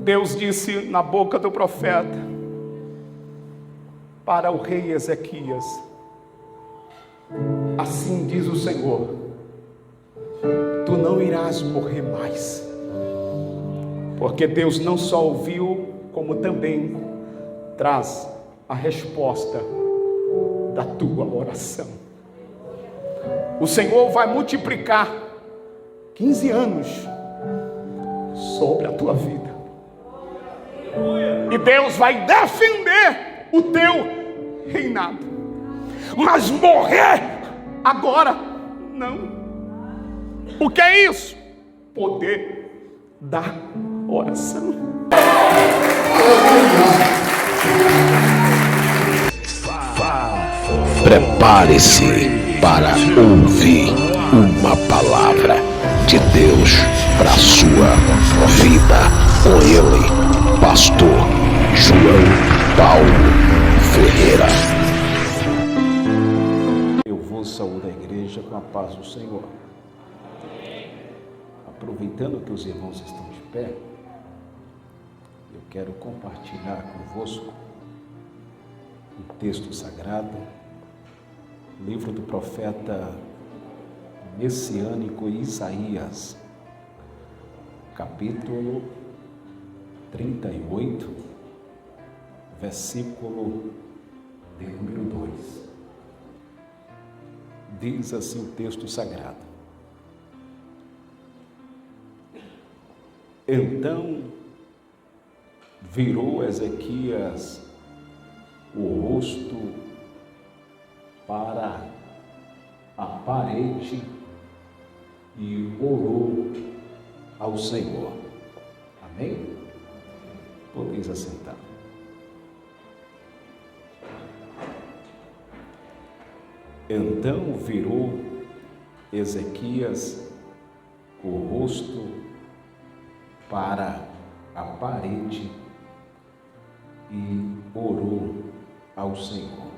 Deus disse na boca do profeta para o rei Ezequias: assim diz o Senhor, tu não irás morrer mais. Porque Deus não só ouviu, como também traz a resposta da tua oração. O Senhor vai multiplicar 15 anos sobre a tua vida. E Deus vai defender o teu reinado. Mas morrer agora, não. O que é isso? Poder da oração. Prepare-se para ouvir uma palavra de Deus para a sua vida. Com ele, pastor João Paulo Ferreira. Eu vos saúdo a igreja com a paz do Senhor. Aproveitando que os irmãos estão de pé, eu quero compartilhar convosco um texto sagrado, livro do profeta messiânico Isaías, capítulo 38, versículo de número 2. Diz assim o texto sagrado: então virou Ezequias o rosto para a parede e orou ao Senhor. Amém? Podeis assentar. Então virou Ezequias o rosto para a parede e orou ao Senhor.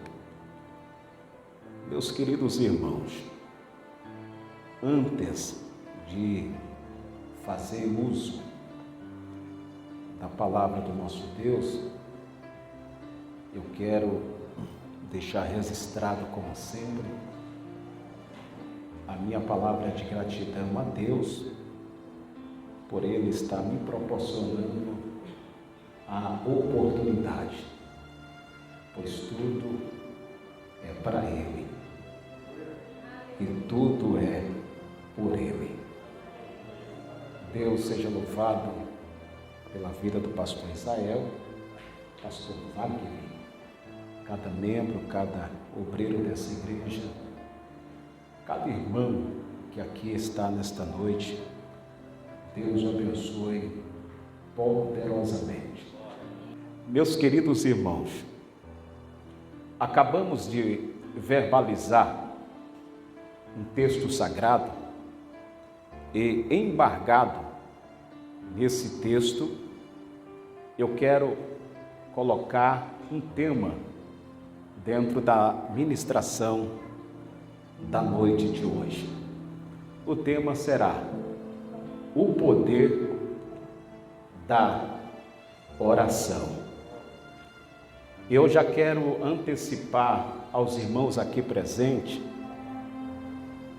Meus queridos irmãos, antes de fazer uso da palavra do nosso Deus, eu quero deixar registrado, como sempre, a minha palavra de gratidão a Deus por Ele estar me proporcionando a oportunidade, pois tudo é para Ele e tudo é por Ele. Deus seja louvado pela vida do pastor Israel, pastor Wagner, cada membro, cada obreiro dessa igreja, cada irmão que aqui está nesta noite. Deus o abençoe poderosamente. Meus queridos irmãos, acabamos de verbalizar um texto sagrado e, embargado nesse texto, eu quero colocar um tema dentro da ministração da noite de hoje. O tema será o poder da oração. Eu já quero antecipar aos irmãos aqui presentes,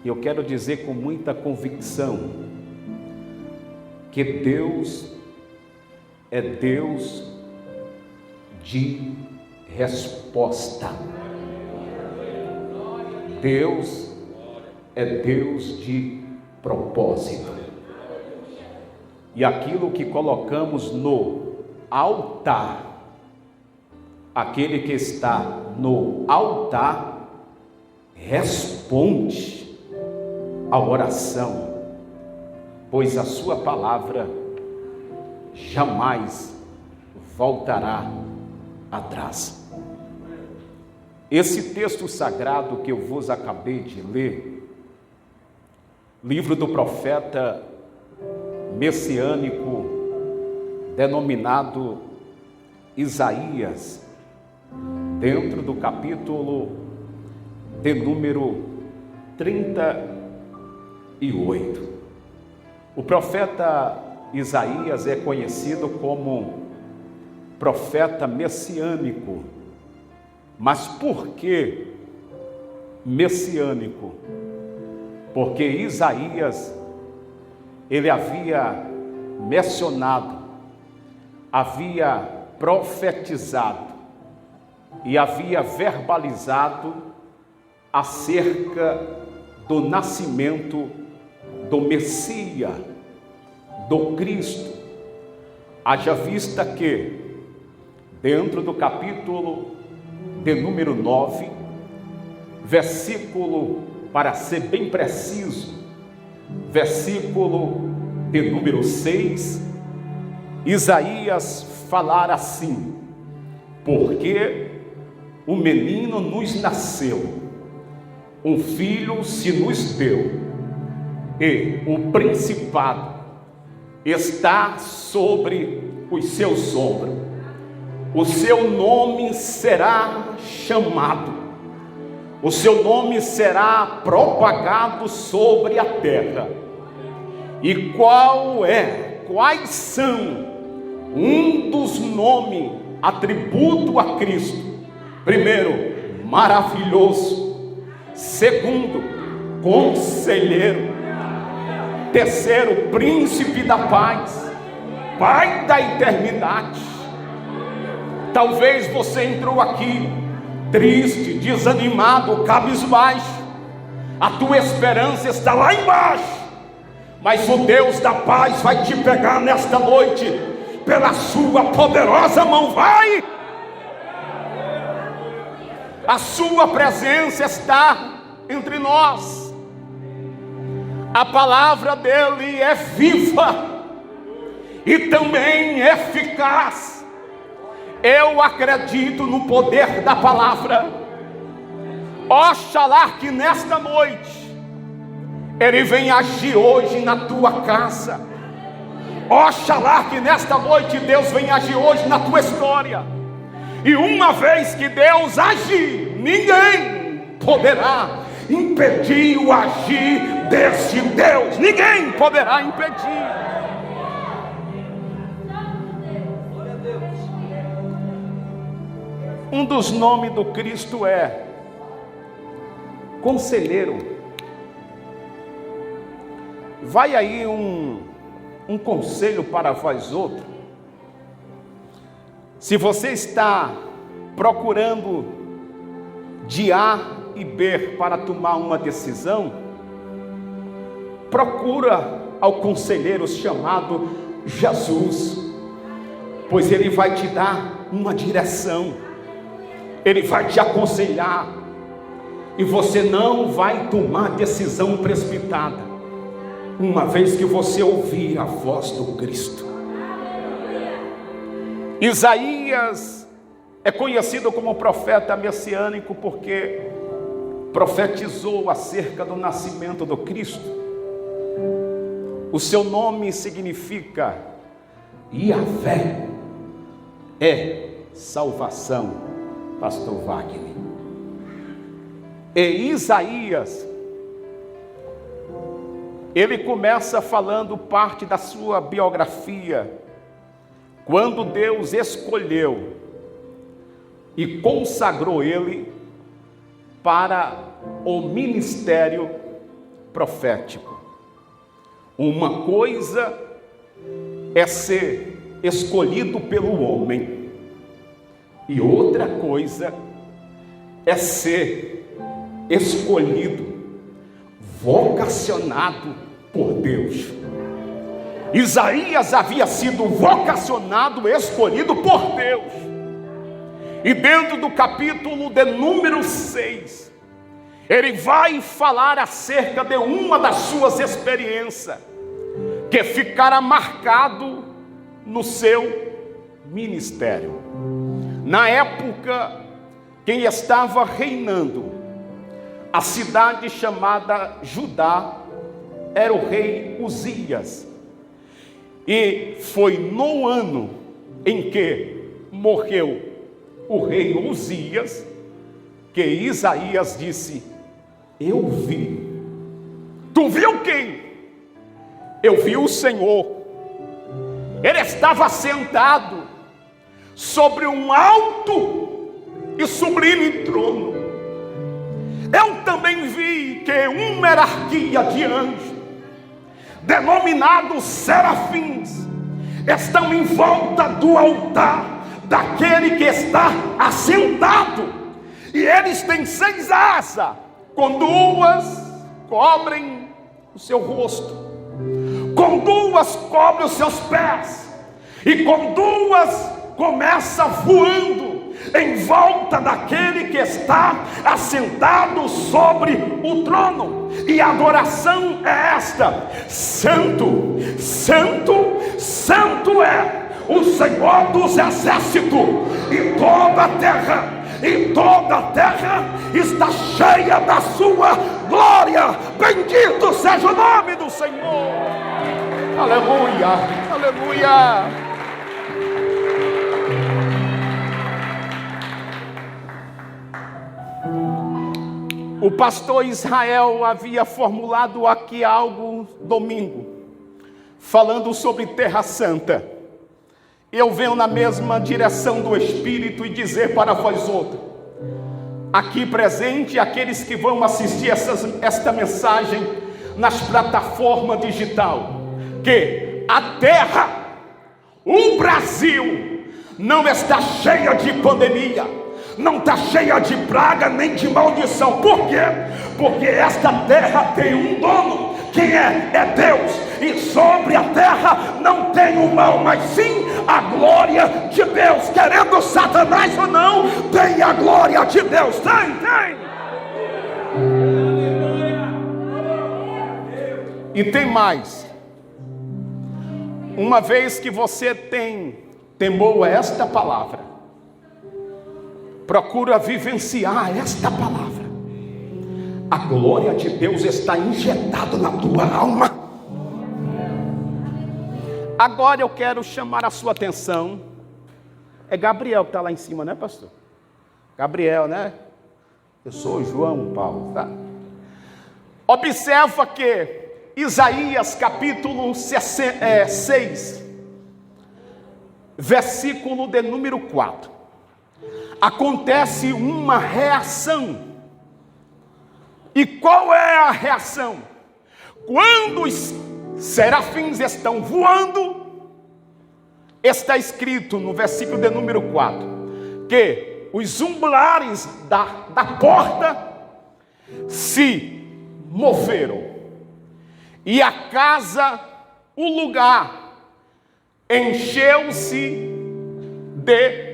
eu quero dizer com muita convicção que Deus é Deus de resposta. Deus é Deus de propósito. E aquilo que colocamos no altar, aquele que está no altar responde à oração, pois a sua palavra jamais voltará atrás. Esse texto sagrado que eu vos acabei de ler, livro do profeta messiânico denominado Isaías, dentro do capítulo de número 38. O profeta Isaías é conhecido como profeta messiânico. Mas por que messiânico? Porque Isaías, ele havia mencionado, havia profetizado e havia verbalizado acerca do nascimento do Messias, do Cristo. Haja vista que, dentro do capítulo de número 9, versículo, para ser bem preciso, versículo de número 6, Isaías falar assim: porque o menino nos nasceu, um filho se nos deu, e o principado está sobre os seus ombros. O seu nome será chamado, o seu nome será propagado sobre a terra. E quais são um dos nomes, atributo a Cristo? Primeiro, maravilhoso. Segundo, conselheiro. Terceiro, príncipe da paz, Pai da eternidade. Talvez você entrou aqui triste, desanimado, cabisbaixo. A tua esperança está lá embaixo, mas o Deus da paz vai te pegar nesta noite, pela sua poderosa mão. Vai! A sua presença está entre nós. A palavra dele é viva e também eficaz. Eu acredito no poder da palavra. Oxalá que nesta noite ele venha agir hoje na tua casa. Oxalá que nesta noite Deus venha agir hoje na tua história. E uma vez que Deus agir, ninguém poderá impedir o agir desse Deus. Ninguém poderá impedir. Um dos nomes do Cristo é Conselheiro. Vai aí um conselho para vós outros. Se você está procurando de A e B para tomar uma decisão, procura ao conselheiro chamado Jesus, pois ele vai te dar uma direção, ele vai te aconselhar, e você não vai tomar decisão precipitada, uma vez que você ouvir a voz do Cristo. Isaías é conhecido como profeta messiânico porque profetizou acerca do nascimento do Cristo. O seu nome significa Yahvé, é salvação, pastor Wagner. E Isaías, ele começa falando parte da sua biografia, quando Deus escolheu e consagrou ele para o ministério profético. Uma coisa é ser escolhido pelo homem, e outra coisa é ser escolhido, vocacionado por Deus. Isaías havia sido vocacionado, escolhido por Deus. E dentro do capítulo de número 6, ele vai falar acerca de uma das suas experiências, que ficará marcado no seu ministério. Na época, quem estava reinando a cidade chamada Judá era o rei Uzias. E foi no ano em que morreu o rei Uzias que Isaías disse: eu vi. Tu viu quem? Eu vi o Senhor Ele estava sentado sobre um alto e sublime trono. Eu também vi que uma hierarquia de anjos, denominados serafins, estão em volta do altar daquele que está assentado, e eles têm 6 asas, com 2 cobrem o seu rosto, com 2 cobrem os seus pés, e com 2 começa voando em volta daquele que está assentado sobre o trono. E a adoração é esta: Santo, Santo, Santo é o Senhor dos exércitos, e toda a terra está cheia da sua glória. Bendito seja o nome do Senhor. Aleluia, aleluia. O pastor Israel havia formulado aqui algo domingo, falando sobre Terra Santa. Eu venho na mesma direção do Espírito e dizer para vós outros, aqui presente, aqueles que vão assistir esta mensagem nas plataformas digital, que a terra, o Brasil, não está cheia de pandemia, não está cheia de praga nem de maldição. Por quê? Porque esta terra tem um dono. Quem é? É Deus. E sobre a terra não tem o mal, mas sim a glória de Deus. Querendo Satanás ou não, tem a glória de Deus. Tem. E tem mais. Uma vez que você tem temor a esta palavra, procura vivenciar esta palavra. A glória de Deus está injetada na tua alma. Agora eu quero chamar a sua atenção. É Gabriel que está lá em cima, né, pastor? Gabriel, né? Eu sou João Paulo, tá? Observa que Isaías capítulo 6, versículo de número 4. Acontece uma reação. E qual é a reação? Quando os serafins estão voando, está escrito no versículo de número 4, que os umbrais da porta se moveram, e a casa, o lugar, encheu-se de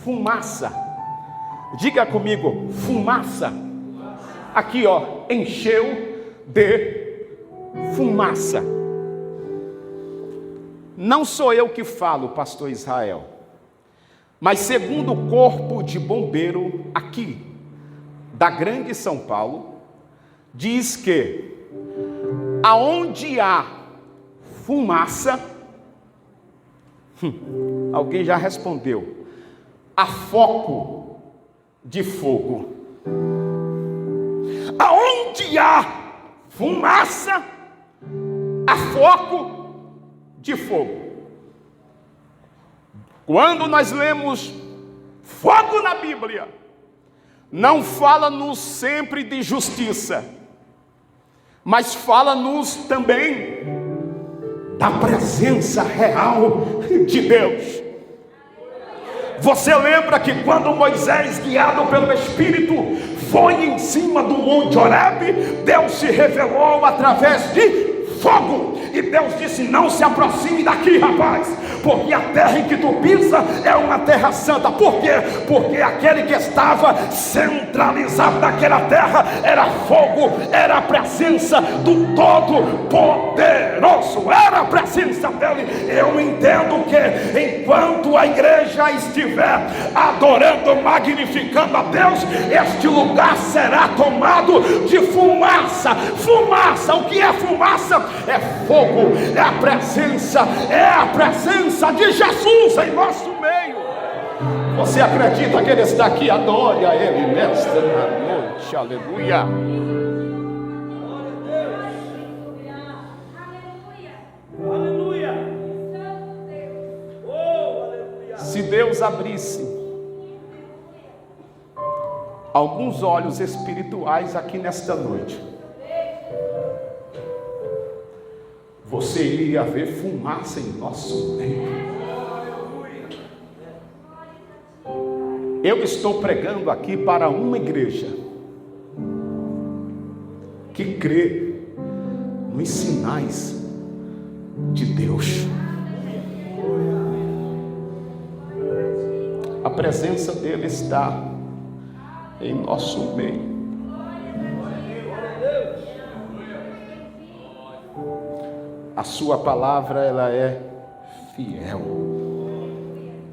fumaça. Diga comigo, fumaça. Aqui, ó, encheu de fumaça. Não sou eu que falo, pastor Israel, mas segundo o corpo de bombeiro aqui da Grande São Paulo, diz que aonde há fumaça, alguém já respondeu, há foco de fogo. Aonde há fumaça, há foco de fogo. Quando nós lemos fogo na Bíblia, não fala-nos sempre de justiça, mas fala-nos também da presença real de Deus. Você lembra que quando Moisés, guiado pelo Espírito, foi em cima do Monte Horebe, Deus se revelou através de fogo, e Deus disse: não se aproxime daqui, rapaz, porque a terra em que tu pisa é uma terra santa. Por quê? Porque aquele que estava centralizado naquela terra era fogo, era a presença do Todo-Poderoso, era a presença dele. Eu entendo que enquanto a igreja estiver adorando, magnificando a Deus, este lugar será tomado de fumaça. Fumaça, o que é fumaça? É fogo, é a presença de Jesus em nosso meio. Você acredita que Ele está aqui? Adore a Ele nesta noite, aleluia. Se Deus abrisse alguns olhos espirituais aqui nesta noite, você iria ver fumaça em nosso meio. Eu estou pregando aqui para uma igreja que crê nos sinais de Deus. A presença dele está em nosso meio. A sua palavra, ela é fiel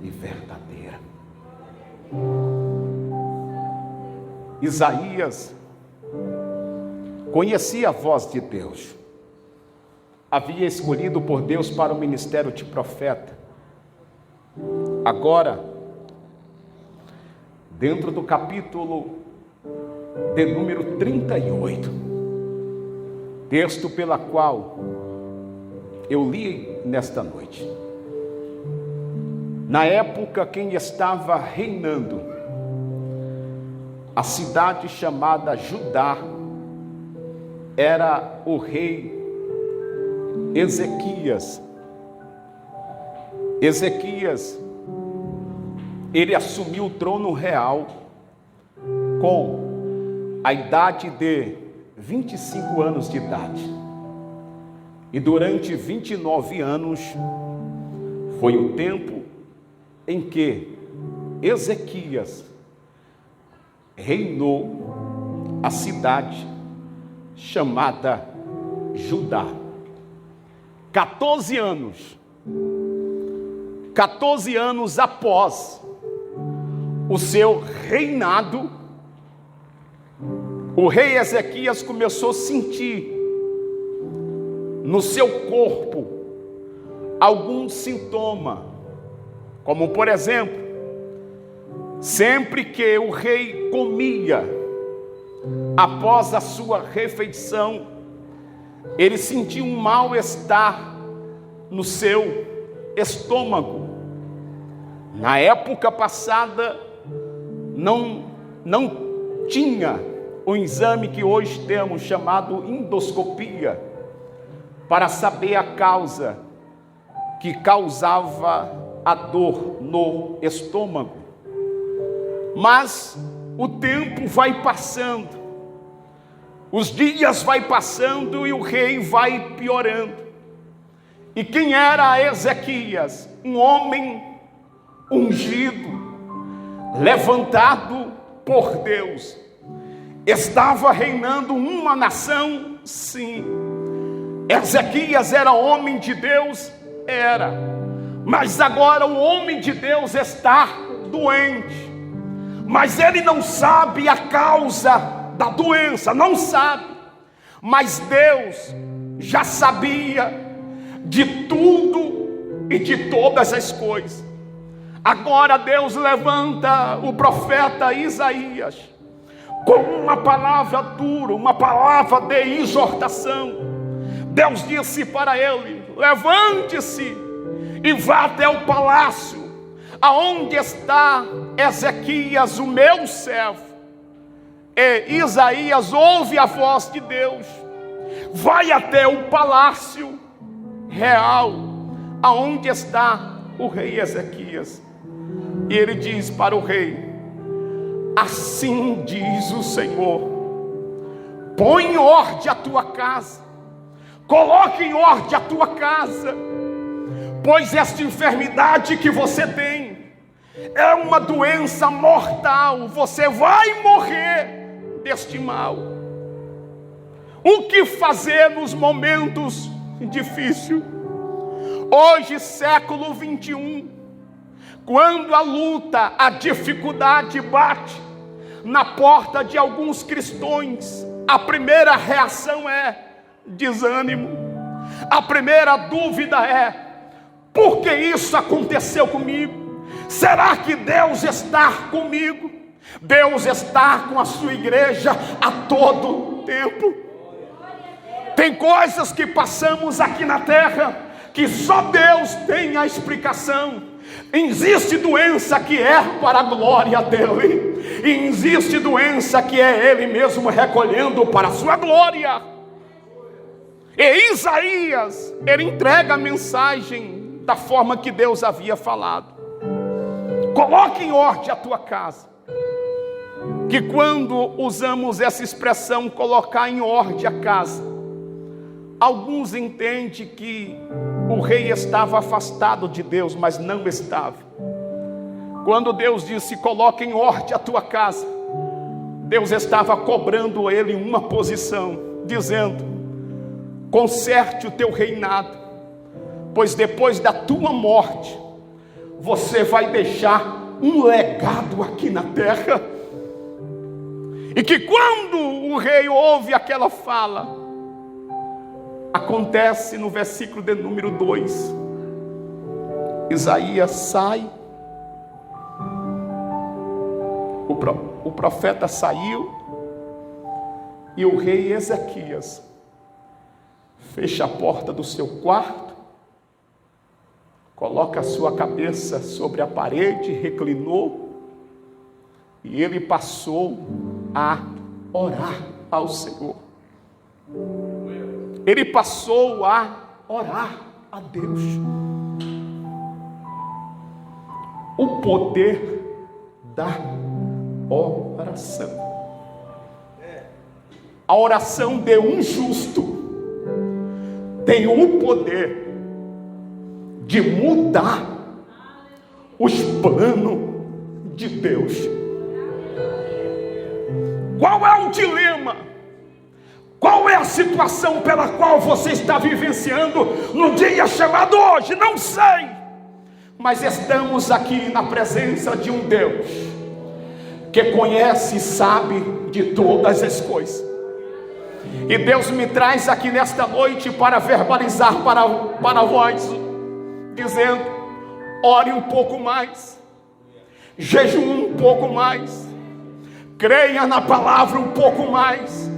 e verdadeira. Isaías conhecia a voz de Deus. Havia escolhido por Deus para o ministério de profeta. Agora, dentro do capítulo de número 38, texto pela qual eu li nesta noite. Na época, quem estava reinando a cidade chamada Judá era o rei Ezequias. Ezequias, ele assumiu o trono real com a idade de 25 anos de idade. E durante 29 anos foi o tempo em que Ezequias reinou a cidade chamada Judá. 14 anos após o seu reinado, o rei Ezequias começou a sentir no seu corpo algum sintoma, como por exemplo, sempre que o rei comia, após a sua refeição, ele sentia um mal-estar no seu estômago. Na época passada, não tinha o exame que hoje temos, chamado endoscopia, para saber a causa que causava a dor no estômago. Mas o tempo vai passando, os dias vai passando e o rei vai piorando. E quem era Ezequias? Um homem ungido, levantado por Deus. Estava reinando uma nação, sim. Ezequias era homem de Deus, era. Mas agora o homem de Deus está doente. Mas ele não sabe a causa da doença, não sabe. Mas Deus já sabia de tudo e de todas as coisas. Agora Deus levanta o profeta Isaías com uma palavra dura, uma palavra de exortação. Deus disse para ele: levante-se e vá até o palácio, aonde está Ezequias, o meu servo. E Isaías ouve a voz de Deus, vai até o palácio real, aonde está o rei Ezequias. E ele diz para o rei: assim diz o Senhor, põe em ordem a tua casa, coloque em ordem a tua casa, pois esta enfermidade que você tem é uma doença mortal, você vai morrer deste mal. O que fazer nos momentos difíceis? Hoje, século 21, quando a luta, a dificuldade bate na porta de alguns cristãos, a primeira reação é desânimo. A primeira dúvida é: por que isso aconteceu comigo? Será que Deus está comigo? Deus está com a sua igreja a todo tempo. Tem coisas que passamos aqui na terra que só Deus tem a explicação. Existe doença que é para a glória dele, e existe doença que é ele mesmo recolhendo para a sua glória. E Isaías, ele entrega a mensagem da forma que Deus havia falado. Coloque em ordem a tua casa. Que quando usamos essa expressão, colocar em ordem a casa, alguns entendem que o rei estava afastado de Deus, mas não estava. Quando Deus disse, coloque em ordem a tua casa, Deus estava cobrando ele uma posição, dizendo, conserte o teu reinado, pois depois da tua morte, você vai deixar um legado aqui na terra. E que quando o rei ouve aquela fala, acontece no versículo de número 2, Isaías sai, o profeta saiu, e o rei Ezequias fecha a porta do seu quarto, coloca a sua cabeça sobre a parede, reclinou, e ele passou a orar ao Senhor. Ele passou a orar a Deus. O poder da oração. A oração de um justo tem o poder de mudar os planos de Deus. Qual é o dilema? Qual é a situação pela qual você está vivenciando no dia chamado hoje? Não sei. Mas estamos aqui na presença de um Deus que conhece e sabe de todas as coisas. E Deus me traz aqui nesta noite para verbalizar para vós, dizendo, ore um pouco mais, jejum um pouco mais, creia na palavra um pouco mais.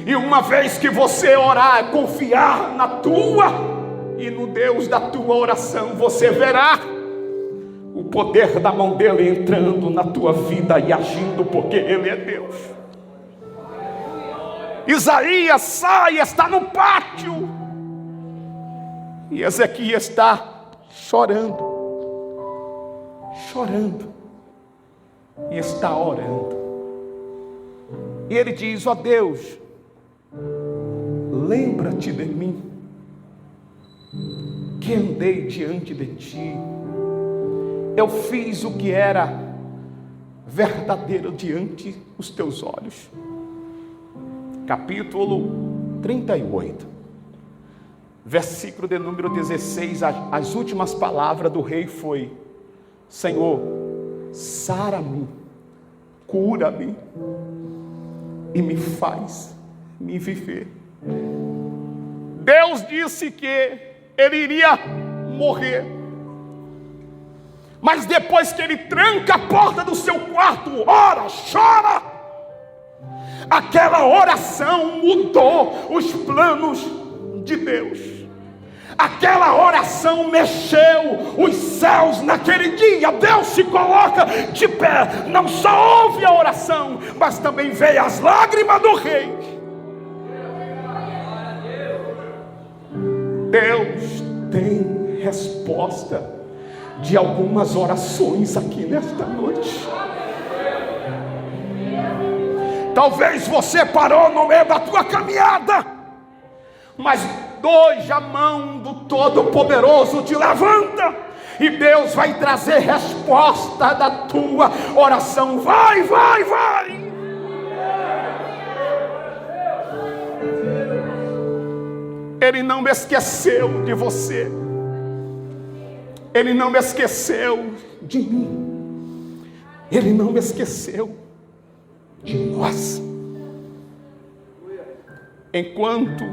E uma vez que você orar, confiar na tua e no Deus da tua oração, você verá o poder da mão dele entrando na tua vida e agindo, porque ele é Deus. Isaías sai, está no pátio, e Ezequias está chorando, e está orando. E ele diz, ó Deus, lembra-te de mim, que andei diante de ti, eu fiz o que era verdadeiro diante dos teus olhos. Capítulo 38, versículo de número 16, as últimas palavras do rei foi, Senhor, sara-me, cura-me, e me faz me viver. Deus disse que ele iria morrer, mas depois que ele tranca a porta do seu quarto, ora, chora, aquela oração mudou os planos de Deus. Aquela oração mexeu os céus naquele dia. Deus se coloca de pé, não só ouve a oração, mas também vê as lágrimas do rei. Deus tem resposta de algumas orações aqui nesta noite. Talvez você parou no meio da tua caminhada, mas hoje a mão do Todo-Poderoso te levanta, e Deus vai trazer resposta da tua oração. Vai, vai, vai. Ele não me esqueceu de você. Ele não me esqueceu de mim. Ele não me esqueceu de nós. Enquanto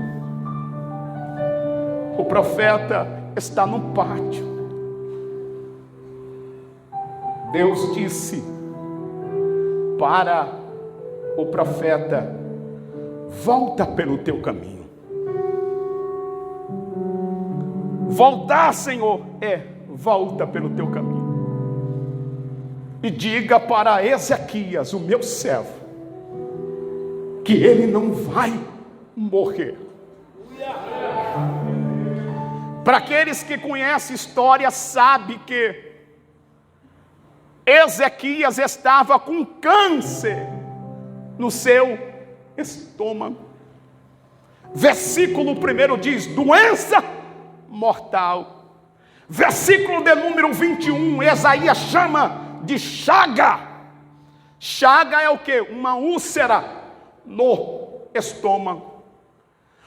o profeta está no pátio, Deus disse para o profeta: volta pelo teu caminho. Voltar, Senhor, volta pelo teu caminho. e diga para Ezequias, o meu servo, que ele não vai morrer. Para aqueles que conhecem história, sabe que Ezequias estava com câncer no seu estômago. Versículo 1 diz: doença mortal. Versículo de número 21, Isaías chama de chaga. Chaga é o que? Uma úlcera no estômago.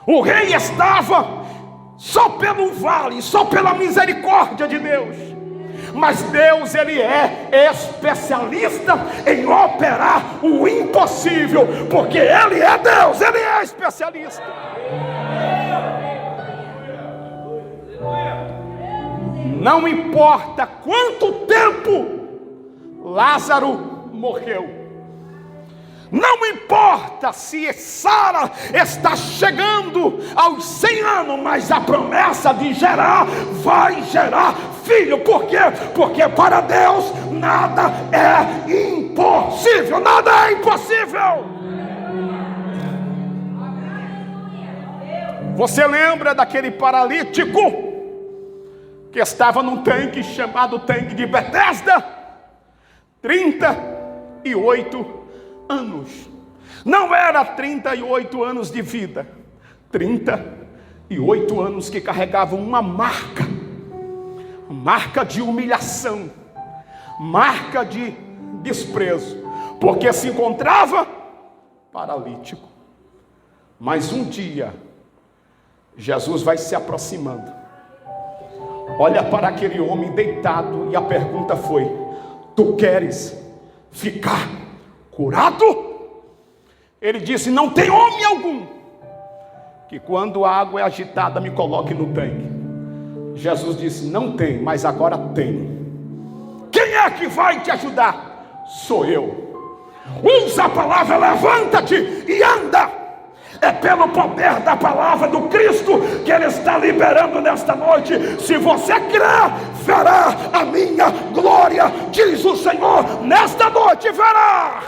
O rei estava só pelo vale, só pela misericórdia de Deus. Mas Deus, Ele é especialista em operar o impossível, porque Ele é Deus, Ele é especialista. Não importa quanto tempo Lázaro morreu, não importa se Sara está chegando aos 100 anos, mas a promessa de gerar, vai gerar filho. Por quê? Porque para Deus nada é impossível, nada é impossível. Você lembra daquele paralítico que estava num tanque chamado tanque de Betesda? 38 anos. Não era 38 anos de vida, 38 anos que carregavam uma marca de humilhação, marca de desprezo, porque se encontrava paralítico. Mas um dia Jesus vai se aproximando, olha para aquele homem deitado, e a pergunta foi: tu queres ficar curado? Ele disse: não tem homem algum que quando a água é agitada me coloque no tanque. Jesus disse: não tem, mas agora tem. Quem é que vai te ajudar? Sou eu. Usa a palavra, levanta-te e anda. É pelo poder da palavra do Cristo que Ele está liberando nesta noite. Se você crer, verá a minha glória, diz o Senhor, nesta noite verá.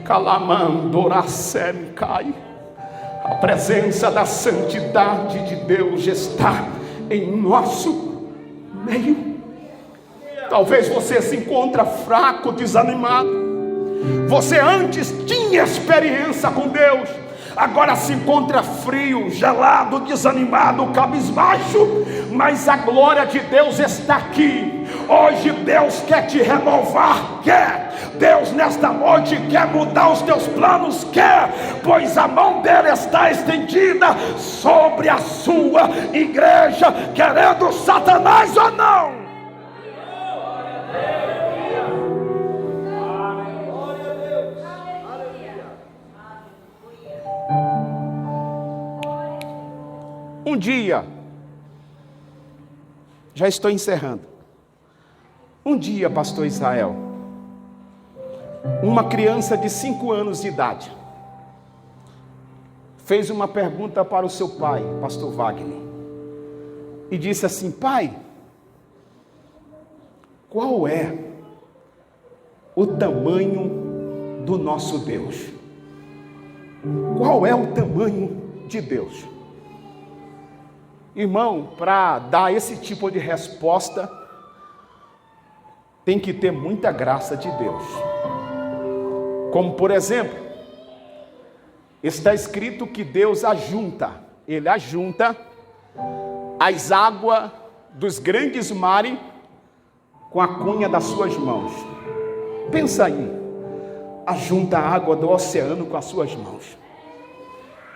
Calamandoracem cai. A presença da santidade de Deus está em nosso meio. Talvez você se encontre fraco, desanimado. Você antes tinha experiência com Deus, agora se encontra frio, gelado, desanimado, cabisbaixo. Mas a glória de Deus está aqui. Hoje Deus quer te renovar, quer. Deus nesta noite quer mudar os teus planos, quer. Pois a mão dele está estendida sobre a sua igreja, querendo Satanás ou não. Um dia, já estou encerrando. Um dia, pastor Israel, uma criança de 5 anos de idade fez uma pergunta para o seu pai, pastor Wagner, e disse assim: pai, qual é o tamanho do nosso Deus? Qual é o tamanho de Deus? Irmão, para dar esse tipo de resposta, tem que ter muita graça de Deus. Como por exemplo, está escrito que Deus Ele ajunta as águas dos grandes mares com a cunha das suas mãos. Pensa aí, ajunta a água do oceano com as suas mãos.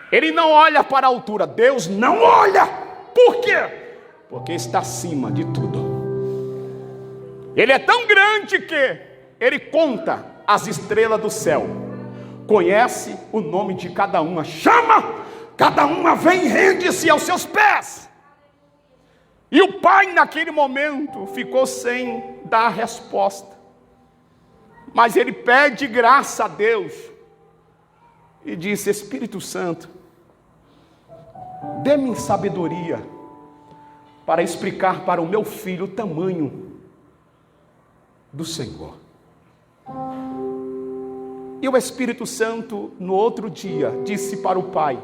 Ele não olha para a altura, Deus não olha. Por quê? Porque está acima de tudo. Ele é tão grande que Ele conta as estrelas do céu, conhece o nome de cada uma, chama, cada uma vem e rende-se aos seus pés. E o pai naquele momento ficou sem dar resposta, mas ele pede graça a Deus e disse: Espírito Santo, dê-me sabedoria para explicar para o meu filho o tamanho do Senhor. E o Espírito Santo, no outro dia, disse para o pai: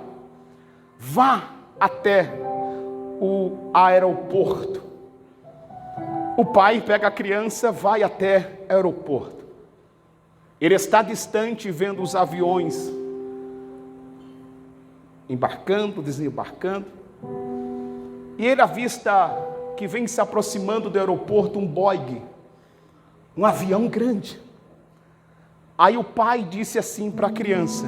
vá até o aeroporto. O pai pega a criança, vai até o aeroporto. Ele está distante, vendo os aviões embarcando, desembarcando. E ele avista que vem se aproximando do aeroporto um Boeing, um avião grande. Aí o pai disse assim para a criança: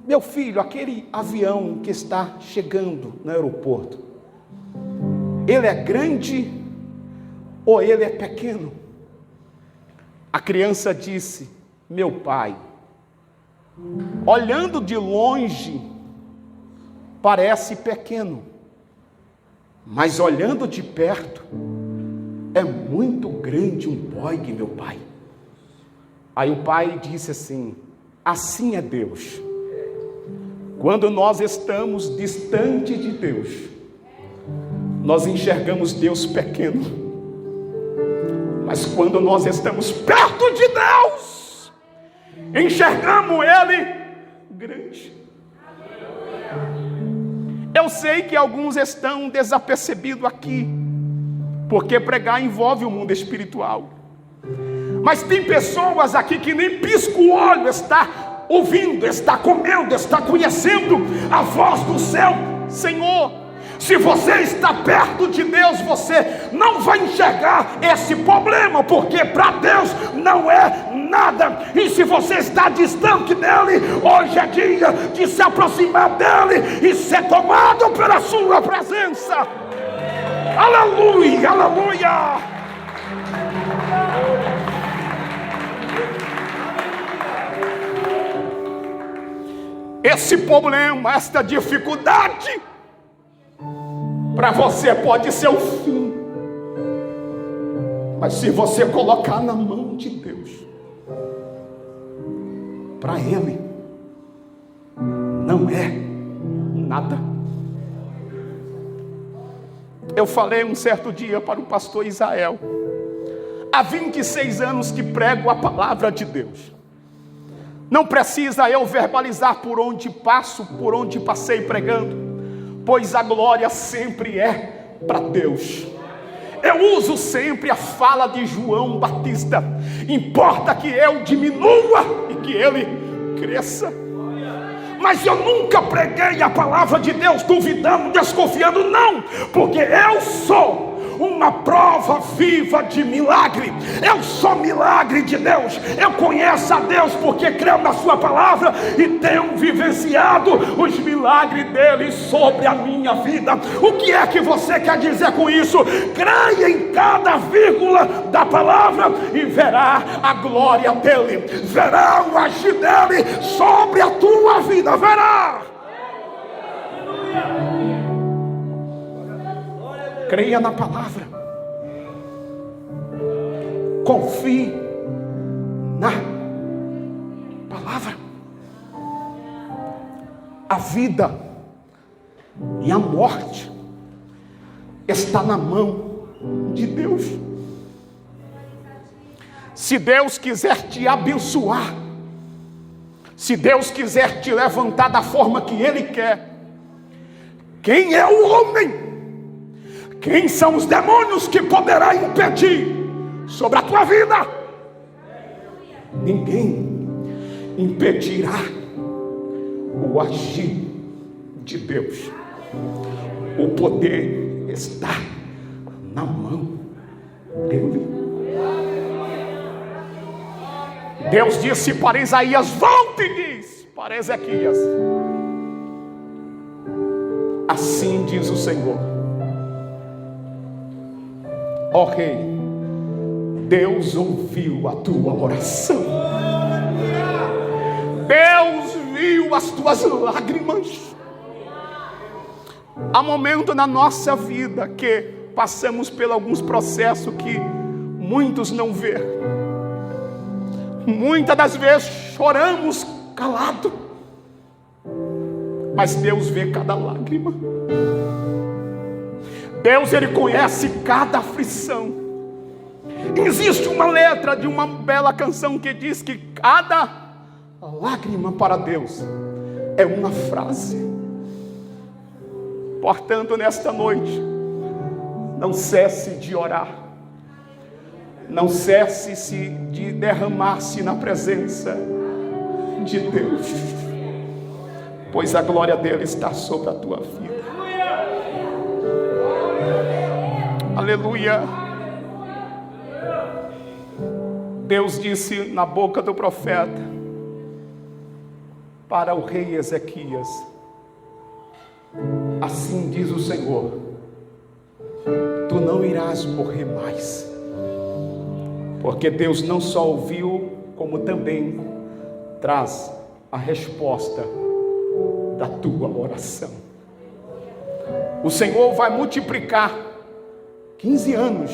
meu filho, aquele avião que está chegando no aeroporto, ele é grande ou ele é pequeno? A criança disse: meu pai, olhando de longe parece pequeno, mas olhando de perto é muito grande um Boeing, meu pai. Aí o pai disse assim: assim é Deus. Quando nós estamos distante de Deus, nós enxergamos Deus pequeno. Mas quando nós estamos perto de Deus, enxergamos Ele grande. Eu sei que alguns estão desapercebidos aqui, porque pregar envolve o mundo espiritual. Mas tem pessoas aqui que nem pisca o olho, está ouvindo, está comendo, está conhecendo a voz do céu. Senhor, se você está perto de Deus, você não vai enxergar esse problema, porque para Deus não é nada. E se você está distante dele, hoje é dia de se aproximar dele e ser tomado pela sua presença. Aleluia, aleluia. Esse problema, esta dificuldade, para você pode ser o fim. Mas se você colocar na mão de Deus, para Ele não é nada. Eu falei um certo dia para o pastor Israel: há 26 anos que prego a palavra de Deus. Não precisa eu verbalizar por onde passo, por onde passei pregando, pois a glória sempre é para Deus. Eu uso sempre a fala de João Batista: importa que eu diminua e que ele cresça. Mas eu nunca preguei a palavra de Deus duvidando, desconfiando, não, porque eu sou uma prova viva de milagre. Eu sou milagre de Deus. Eu conheço a Deus porque creio na sua palavra e tenho vivenciado os milagres dele sobre a minha vida. O que é que você quer dizer com isso? Creia em cada vírgula da palavra e verá a glória dele, verá o agir dele sobre a tua vida, verá. Creia na palavra. Confie na palavra. A vida e a morte está na mão de Deus. Se Deus quiser te abençoar, se Deus quiser te levantar da forma que Ele quer, quem é o homem? Quem são os demônios que poderá impedir sobre a tua vida? Ninguém impedirá o agir de Deus. O poder está na mão dele. Deus disse para Isaías: volte e diz para Ezequias: assim diz o Senhor. Ó Rei, Deus ouviu a tua oração. Deus viu as tuas lágrimas. Há momento na nossa vida que passamos por alguns processos que muitos não vê. Muitas das vezes choramos calado, mas Deus vê cada lágrima. Deus, Ele conhece cada aflição. Existe uma letra de uma bela canção que diz que cada lágrima para Deus é uma frase. Portanto, nesta noite, não cesse de orar, não cesse de derramar-se na presença de Deus, pois a glória dele está sobre a tua vida. Aleluia. Deus disse na boca do profeta para o rei Ezequias: assim diz o Senhor, tu não irás morrer mais. Porque Deus não só ouviu, como também traz a resposta da tua oração. O Senhor vai multiplicar 15 anos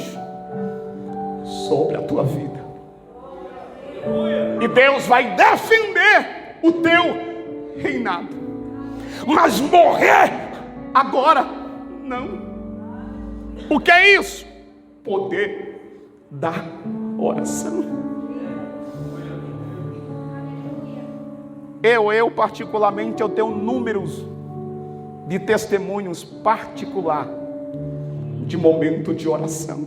sobre a tua vida. E Deus vai defender o teu reinado. Mas morrer agora, não. O que é isso? Poder da oração. Eu particularmente, eu tenho números de testemunhos particular de momento de oração.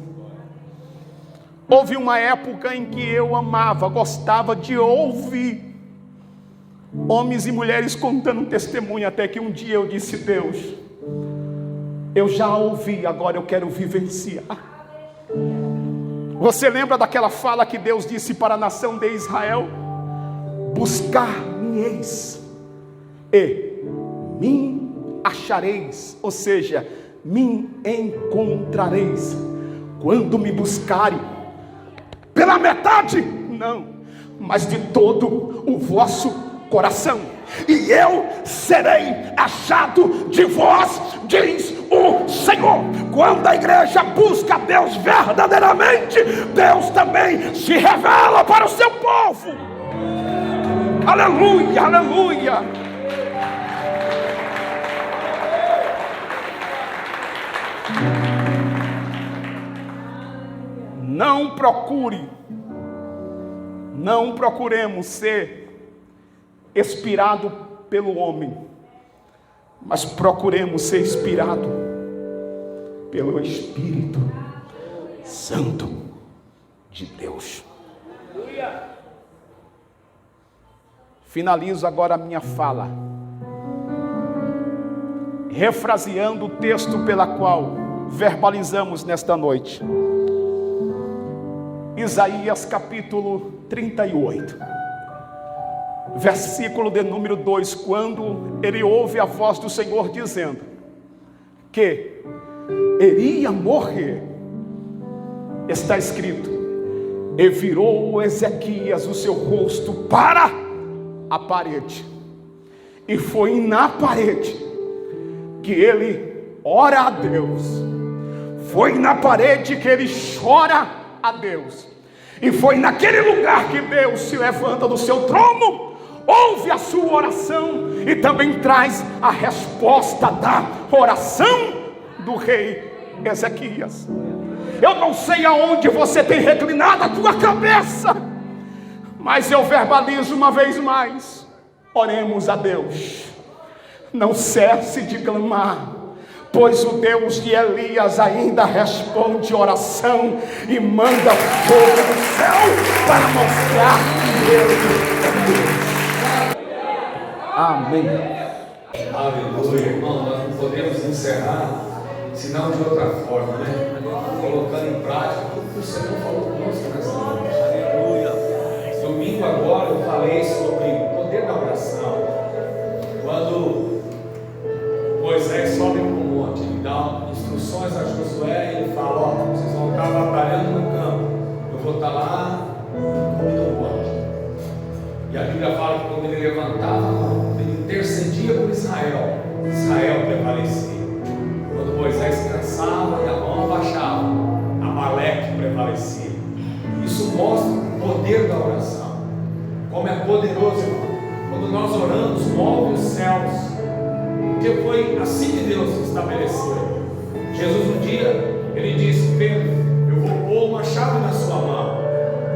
Houve uma época em que eu amava, gostava de ouvir homens e mulheres contando testemunho, até que um dia eu disse: Deus, eu já ouvi, agora eu quero vivenciar. Você lembra daquela fala que Deus disse para a nação de Israel? Buscar-me-eis e me achareis, ou seja, me encontrareis, quando me buscarem. Pela metade? Não, mas de todo o vosso coração, e eu serei achado de vós, diz o Senhor. Quando a igreja busca Deus verdadeiramente, Deus também se revela para o seu povo. Aleluia, aleluia. Não procuremos ser inspirado pelo homem, mas procuremos ser inspirado pelo Espírito Santo de Deus. Finalizo agora a minha fala, refraseando o texto pela qual verbalizamos nesta noite. Isaías capítulo 38, versículo de número 2, quando ele ouve a voz do Senhor dizendo que iria morrer, está escrito: e virou Ezequias o seu rosto para a parede, e foi na parede que ele ora a Deus, foi na parede que ele chora a Deus, e foi naquele lugar que Deus se levanta do seu trono, ouve a sua oração e também traz a resposta da oração do rei Ezequias. Eu não sei aonde você tem reclinado a tua cabeça, mas eu verbalizo uma vez mais: oremos a Deus. Não cesse de clamar, pois o Deus de Elias ainda responde oração e manda fogo do céu para mostrar que Ele é Deus. Amém. Aleluia, irmão. Nós não podemos encerrar senão de outra forma, né? Colocando em prática tudo que o Senhor falou conosco nessa noite. Aleluia. Domingo agora eu falei sobre o poder da oração. Quando Moisés sobe para o monte, ele dá instruções a Josué e ele fala: ó, vocês vão estar batalhando no campo, eu vou estar lá no monte. E a Bíblia fala que quando ele levantava a mão, ele intercedia por Israel, Israel prevalecia. Quando Moisés cansava e a mão abaixava, Amaleque prevalecia. Isso mostra o poder da oração, como é poderoso, irmão. Quando nós oramos, move os céus, porque foi assim que Deus estabeleceu. Jesus um dia, ele disse: Pedro, eu vou pôr uma chave na sua mão,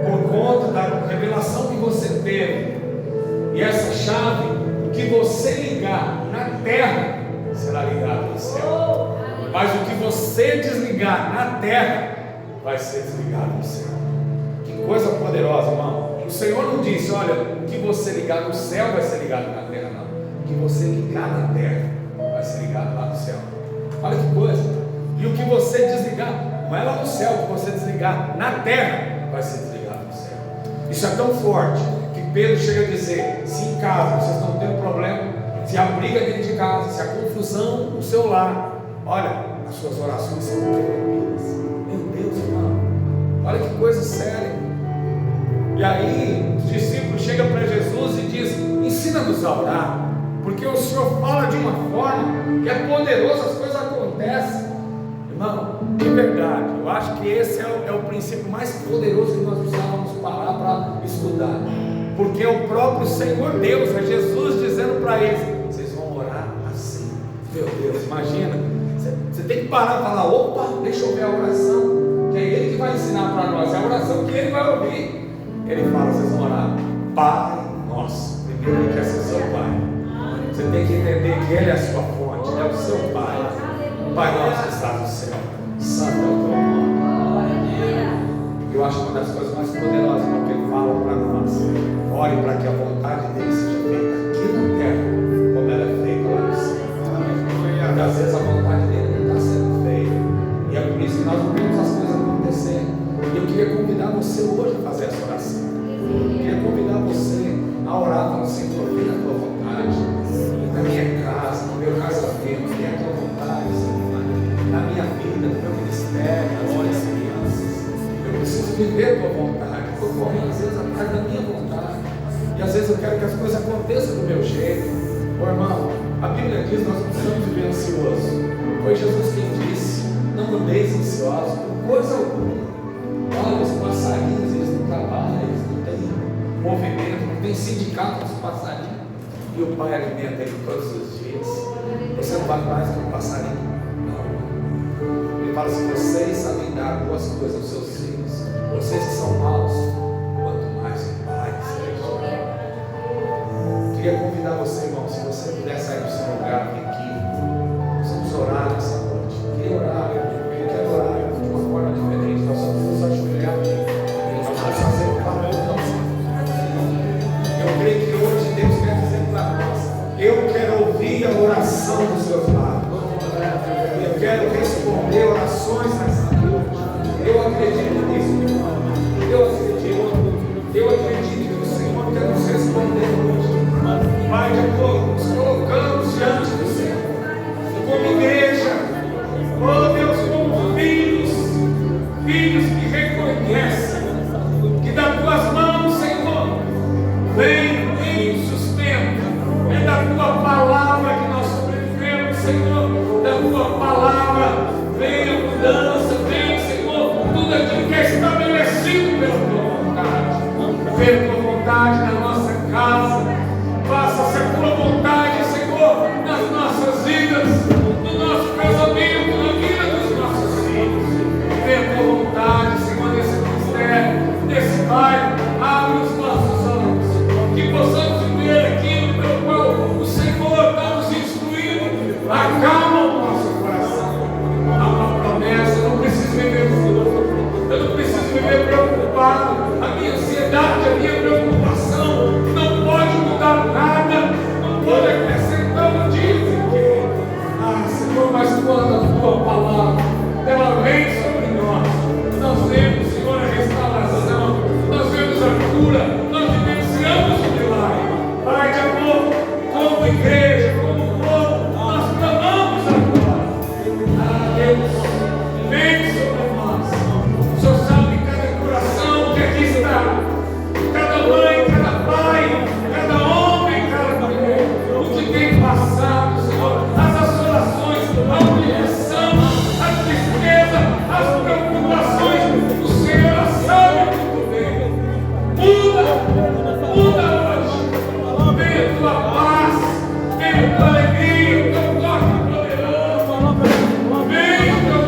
por conta da revelação que você teve. E essa chave, o que você ligar na terra, será ligado no céu. Mas o que você desligar na terra, vai ser desligado no céu. Que coisa poderosa, irmão. O Senhor não disse: olha, o que você ligar no céu vai ser ligado na terra, não. O que você ligar na terra vai ser ligado lá no céu. Olha que coisa. E o que você desligar, não é lá no céu, o que você desligar na terra vai ser desligado no céu. Isso é tão forte que Pedro chega a dizer: se em casa vocês estão tendo problema, se a briga dentro de casa, se a confusão no seu lar, olha, as suas orações são interrompidas. Meu Deus, irmão, olha que coisa séria. E aí os discípulos chegam para Jesus e dizem: ensina-nos a orar, porque o Senhor fala de uma forma que é poderosa, as coisas acontecem. Irmão, de verdade, eu acho que esse é o princípio mais poderoso que nós precisávamos parar para estudar, porque é o próprio Senhor Deus, é Jesus dizendo para eles: vocês vão orar assim. Meu Deus, imagina, você tem que parar e falar: opa, deixa eu ver a oração, que é Ele que vai ensinar para nós, é a oração que Ele vai ouvir. Ele fala: vocês vão orar, Pai Nosso. Primeiro Ele quer ser seu Pai. Você tem que entender que Ele é a sua fonte, Ele é o seu Pai. Pai Nosso que está no céu, santo é o teu nome. Eu acho uma das coisas mais poderosas que Ele fala para nós: ore para que a vontade dele seja feita aqui na terra, como ela é feita lá no céu. Porque às vezes a vontade dele não está sendo feita, e é por isso que nós não vemos as coisas acontecerem. E eu queria convidar você hoje a fazer essa oração. Eu queria convidar você a orar para o Senhor: vem a tua vontade, na minha casa, no meu casamento, vem a tua vontade, Senhor, na minha vida, no meu ministério, nas minhas crianças. Eu preciso viver a tua vontade. Eu estou correndo às vezes atrás da minha vontade, e às vezes eu quero que as coisas aconteçam do meu jeito. Ô irmão, a Bíblia diz: nós não precisamos viver ansioso. Foi Jesus quem disse: não andeis ansiosos por coisa alguma. Olha, os passarinhos, eles não trabalham, eles não têm movimento, não tem sindicato dos passarinhos, e o Pai alimenta ele todos os dias. Você não vale mais que um passarinho? Não. Ele fala assim: vocês sabem dar boas coisas aos seus filhos, vocês que são maus, quanto mais o Pai celestial. Queria convidar você, irmão, se você puder sair do seu lugar, vem aqui. Nós vamos orar nessa noite. Queria orar, eu quero orar de uma forma diferente. Nós só vamos ajoelhar aqui. Nós vamos fazer um palavra. Eu creio que hoje Deus quer dizer para nós: eu quero ouvir a oração dos seus lábios. Eu quero responder orações nessa noite. Eu acredito nisso, irmão. Eu acredito que o Senhor quer nos responder hoje. Pai de amor, nos colocamos diante do Senhor, como igreja, oh Deus, como filhos que reconhecem que das tuas mãos, Senhor, vem o sustento, é da tua palavra que nós sobrevivemos, Senhor, da tua palavra vem a mudança, vem, Senhor, tudo aquilo que é estabelecido pela tua vontade, pela tua vontade na nossa casa. Faça-se a tua vontade, Senhor, nas nossas vidas, no nosso casamento, na vida dos nossos filhos. Venha a tua vontade, Senhor, nesse ministério, nesse bairro. Abre os nossos olhos, que possamos viver aquilo pelo qual o Senhor está nos instruindo. Acalma o nosso coração. Há uma promessa: eu não preciso viver ansioso, eu não preciso viver preocupado. A minha ansiedade, a minha preocupação não pode mudar nada, não pode acrescentar no dia que Senhor, mas quando a tua palavra ela vem sobre nós vemos, Senhor, a restauração, nós vemos a cura, nós vivenciamos o milagre. Pai de amor, como igreja, como povo, nós clamamos agora. Deus, vem sobre nós. O Senhor sabe cada coração que aqui está, cada mãe, cada pai, cada homem, cada mulher, o que tem passado, Senhor, as assolações, a humilhação, a tristeza, as preocupações. O Senhor sabe muito bem. Muda hoje. Venha a tua paz, venha a tua alegria, o teu toque poderoso. Venha o teu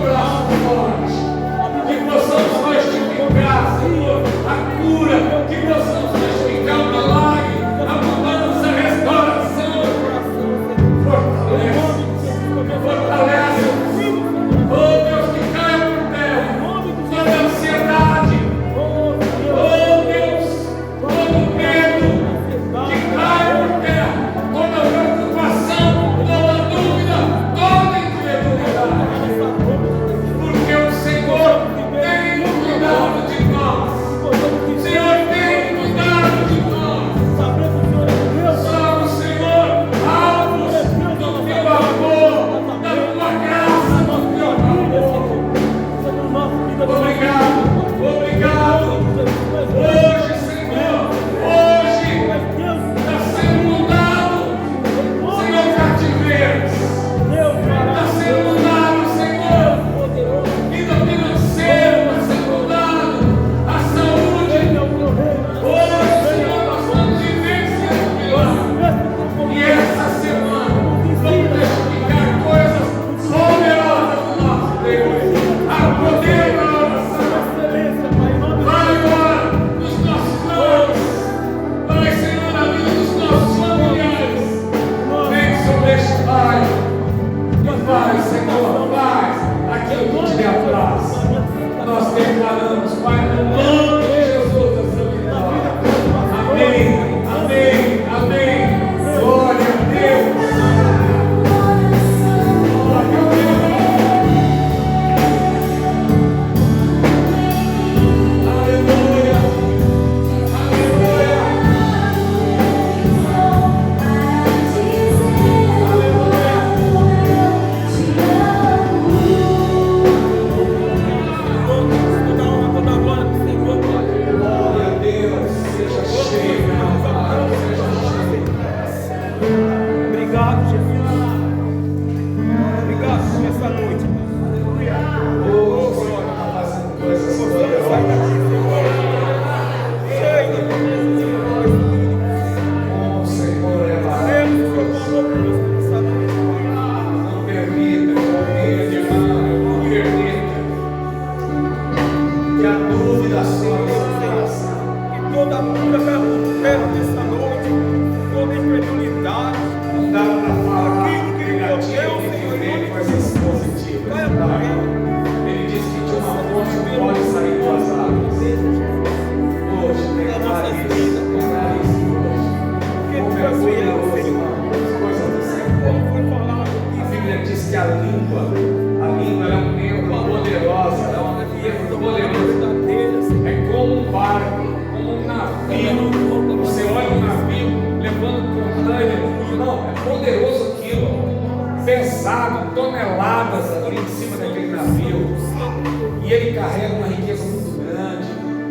e ele carrega uma riqueza muito grande.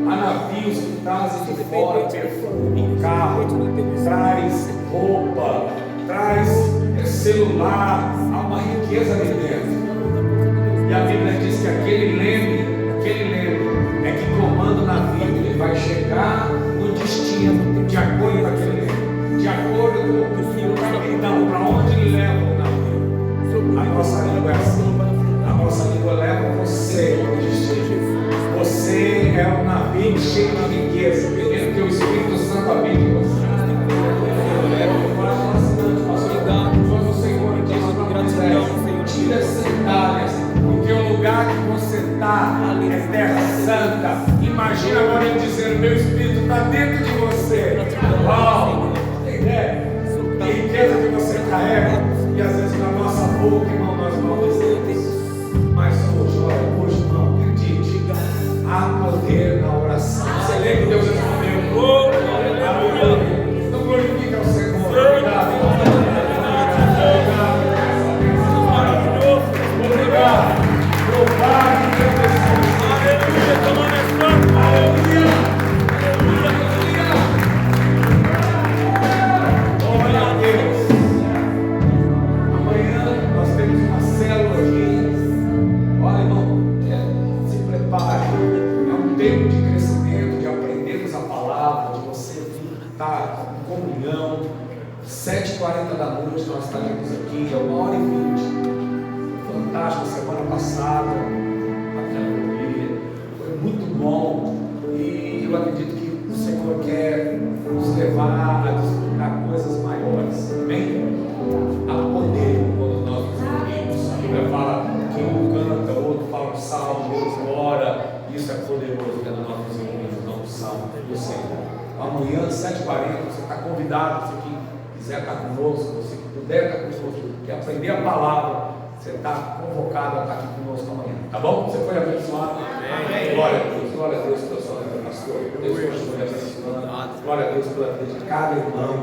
Há navios que trazem de fora perfume, carro, traz roupa, traz celular, há uma riqueza ali dentro. E a Bíblia diz que aquele leme é que comanda o navio, ele vai chegar no destino, de acordo com aquele leme, de acordo com o capitão, para onde ele leva o navio. A nossa língua é assim, a nossa língua leva você ao destino. Você é um navio cheio de riqueza, porque o Espírito Santo habita em você. Quando o Senhor diz para Moisés, tira as sandálias, porque o lugar que você está é terra santa. Imagina agora ele dizendo: meu Espírito está dentro de você. Uau! Tem ideia? A riqueza que você carrega, e às vezes na nossa boca, irmão, nós não dizemos. Mas hoje, não, acredite, há poder na oração. Você lembra que Deus respondeu? Aleluia! Então glorifica o Senhor. Obrigado. Obrigado. Louvado e agradecido. Aleluia. Glória a Deus. Amanhã nós temos uma célula aqui. Olha, irmão, se prepare. É um tempo de crescimento, de aprendermos a palavra, de você estar em comunhão. 7h40 da noite nós estaremos aqui, é 1h20. Fantástico, semana passada, foi muito bom, e eu acredito que o Senhor quer nos levar a desfrutar coisas maiores, amém? Há poder quando nós nos reunimos. A Bíblia fala que um canta, o outro fala um salmo, outro ora. Isso é poderoso quando nós nos reunimos, não um salmo do Senhor. Amanhã, 7h40, você está convidado, se quiser estar conosco, se puder estar conosco, quer aprender a palavra, você está convocado a estar aqui conosco amanhã, tá bom? Você foi abençoado? Amém. Glória a Deus pela sua vida, pastor. Deus continue abençoando. Glória a Deus pela vida de cada irmão.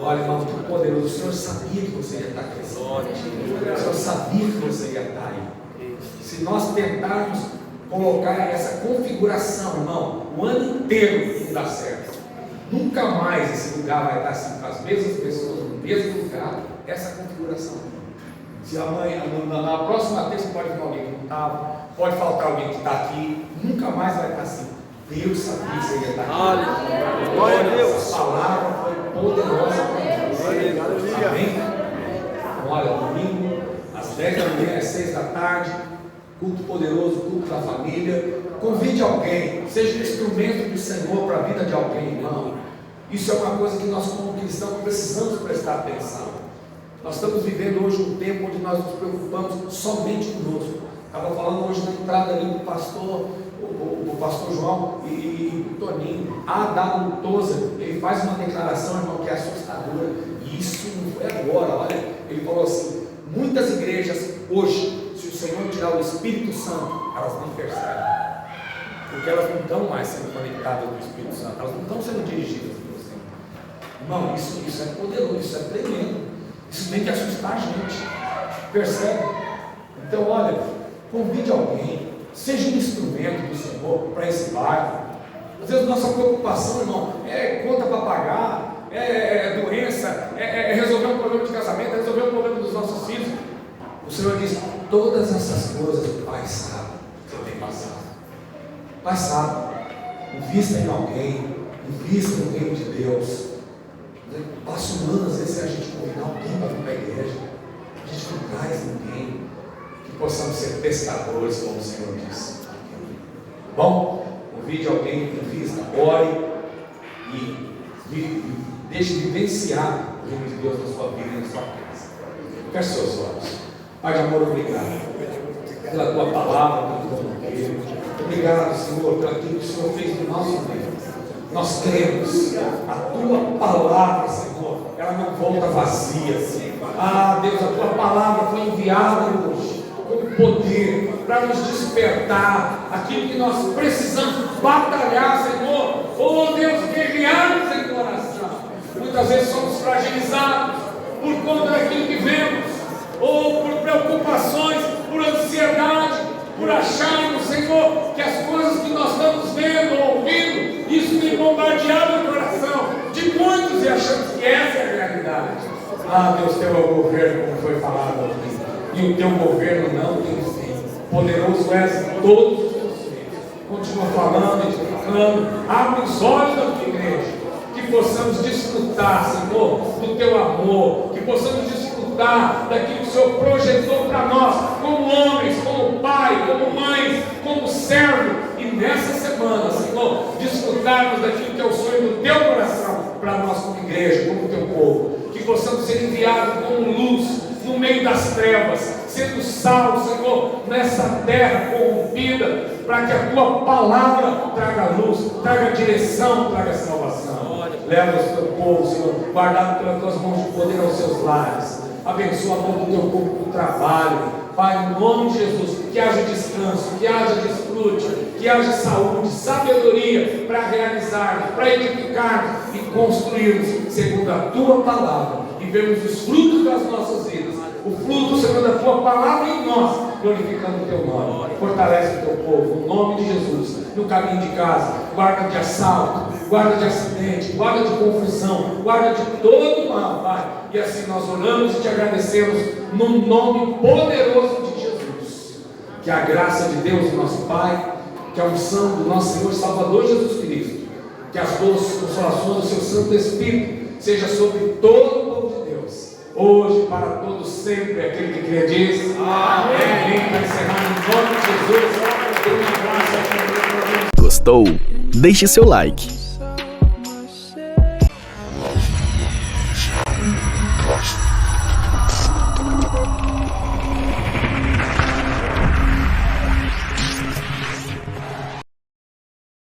Olha, irmão, que poderoso. O Senhor sabia que você ia estar aqui. O Senhor sabia que você ia estar aí. Se nós tentarmos colocar essa configuração, irmão, o ano inteiro não dá certo. Nunca mais esse lugar vai estar assim, com as mesmas pessoas no mesmo lugar, essa configuração. Se amanhã, na próxima terça pode vir alguém que não estava, pode faltar alguém que está aqui, nunca mais vai estar assim. Deus sabia que você ia estar aqui. Glória a Deus. A palavra foi poderosa para você. Amém? Olha, domingo, às 10 da manhã, às 6 da tarde, culto poderoso, culto da família. Convide alguém, seja um instrumento do Senhor para a vida de alguém, irmão. Isso é uma coisa que nós, como cristãos, precisamos prestar atenção. Nós estamos vivendo hoje um tempo onde nós nos preocupamos somente conosco. Estava falando hoje na entrada ali do pastor, o pastor João e o Toninho. A W. Tozer, ele faz uma declaração, irmão, que é assustadora. E isso não foi agora, olha. Ele falou assim: muitas igrejas hoje, se o Senhor tirar o Espírito Santo, elas não percebem. Porque elas não estão mais sendo conectadas com o Espírito Santo, elas não estão sendo dirigidas pelo Senhor. Irmão, isso é poderoso, isso é tremendo. Isso tem que assustar a gente, percebe? Então, olha, convide alguém, seja um instrumento do Senhor para esse bairro. Às vezes nossa preocupação, irmão, é conta para pagar, é doença, é resolver um problema de casamento, é resolver um problema dos nossos filhos. O Senhor diz: todas essas coisas o Pai sabe que você tem passado. O Pai sabe. Invista em alguém, invista no reino de Deus. Passa um ano, às vezes, se a gente convidar alguém para vir para a igreja, a gente não traz ninguém, que possamos ser pescadores, como o Senhor disse. Bom, convide alguém, invista, ore e deixe vivenciar o reino de Deus na sua vida e na sua casa. Feche seus olhos. Pai de amor, obrigado pela tua palavra, pelo teu nome. Obrigado, Senhor, por aquilo que o Senhor fez no nosso meio. Nós cremos, a tua palavra, Senhor, ela não volta vazia. Ah, Deus, a tua palavra foi enviada hoje com poder para nos despertar aquilo que nós precisamos batalhar, Senhor. Oh Deus, guerrearmos em coração. Muitas vezes somos fragilizados por conta daquilo que vemos, ou por preocupações, por ansiedade, por acharmos, Senhor, que as coisas que nós estamos vendo ou ouvindo, isso tem bombardeado o coração de muitos e achamos que essa é a realidade. Ah, Deus, teu é o governo, como foi falado aqui, e o teu governo não tem fim. Poderoso és em todos os teus feitos. Continua falando, edificando, abre os olhos da tua igreja, que possamos desfrutar, Senhor, do teu amor, que possamos desfrutar daquilo que o Senhor projetou para nós, como homens, como pai, como mães, como servo, e nessa semana, Senhor, desfrutarmos daquilo que é o sonho do teu coração para nós como igreja, como teu povo, que possamos ser enviados como luz no meio das trevas, sendo sal, Senhor, nessa terra corrompida, para que a tua palavra traga luz, traga direção, traga salvação. Leva o teu povo, Senhor, guardado pelas tuas mãos de poder aos seus lares. Abençoa todo o teu povo no trabalho. Pai, em nome de Jesus, que haja descanso, que haja desfrute, que haja saúde, sabedoria para realizarmos, para edificarmos e construirmos segundo a tua palavra. E vemos os frutos das nossas vidas, o fruto, Senhor, da tua palavra em nós, glorificando o teu nome. Fortalece o teu povo, no nome de Jesus, no caminho de casa, guarda de assalto, guarda de acidente, guarda de confusão, guarda de todo mal, Pai. E assim nós oramos e te agradecemos no nome poderoso de Jesus. Que a graça de Deus, nosso Pai, que a unção do nosso Senhor Salvador Jesus Cristo, que as doces consolações do seu Santo Espírito seja sobre todo o povo de Deus, hoje, para todos sempre. Aquele que crê diz amém. Para encerrar em nome de Jesus, Deus, graça. Gostou? Deixe seu like.